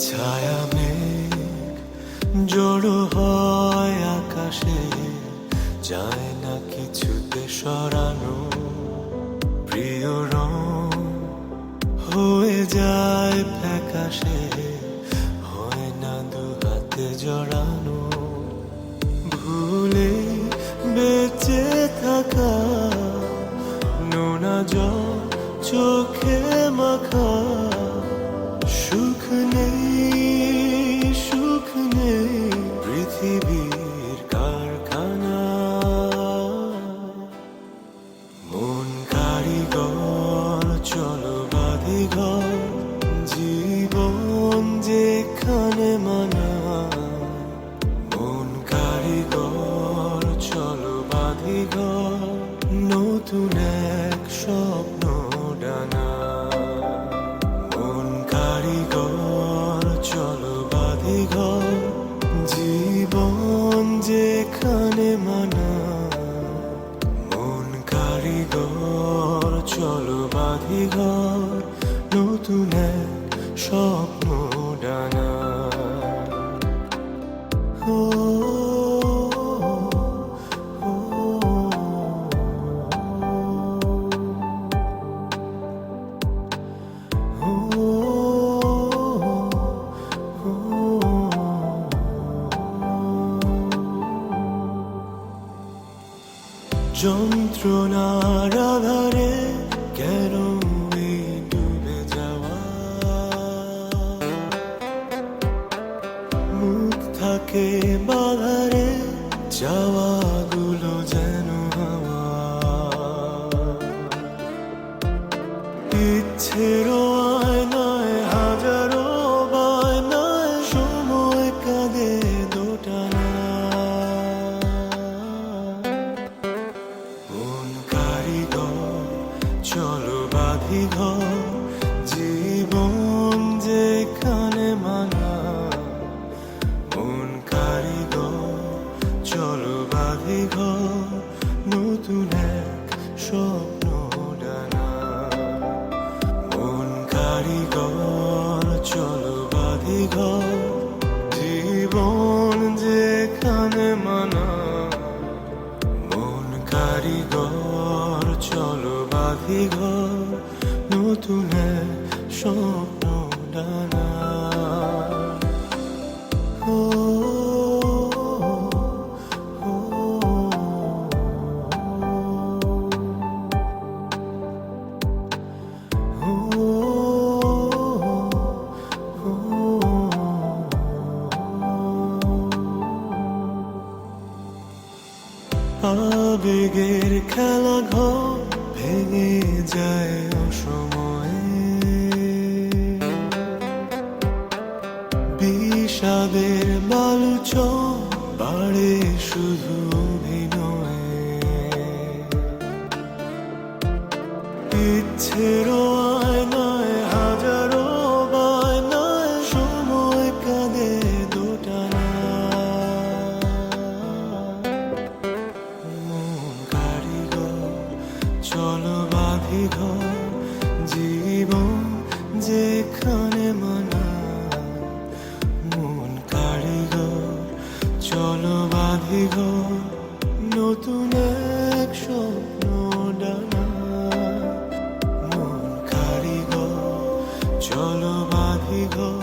ছায়া মেঘ জড়ো হয় আকাশে, যায় না কিছুতে সরানো। প্রিয় রং হয়ে যায় ফ্যাকাশে, হয় না দু হাতে জড়ানো। ভুলে বেঁচে থাকা নোনা জল চোখে মাখা, সুখ নেই সুখ নেই পৃথিবীর কারখানা। মন কারিগর চলো বাঁধি ঘর, জীবন যেখানে মানা। মন কারিগর চলো বাঁধি ঘর, নতুন এক স্বপ্ন ডানা। মন কারিগর চলো বাঁধি ঘর, জীবন যেখানে মানা। মন কারিগর চলো বাঁধি ঘর, নতুন এক স্বপ্ন ডানা। ও যন্ত্রণার আধারে কেন এই ডুবে যাওয়া? মুখ থাকে বাধারে, যাওয়াগুলো যেন হাওয়া। ইচ্ছের আয়নায় হাজারো বায়নায়, সময় কাঁদে দোটানা। মন কারিগর চলো বাঁধি ঘর, জীবন যেখানে মানা। মন কারিগর চলো বাঁধি ঘর, নতুন এক স্বপ্ন ডানা। মন কারিগর চলো বাঁধি ঘর, জীবন যেখানে মানা। মন কারিগর চলো বাঁধি ঘর, নতুন এক স্বপ্ন ডানা। ও আবেগের খেলা ঘর ভেঙে যায় অসময়ে, বিষাদের বালুচর বাড়ে শুধু অভিনয়ে। ইচ্ছের আয়নায় হাজারো বায়নায়, সময় কাঁদে দোটানা। মন কারিগর চলো বাঁধি ঘর, জীবন যেখানে মানা। মন কারিগর চলো বাঁধি ঘর, নতুন এক স্বপ্ন ডানা। মন কারিগর চলো বাঁধি ঘর,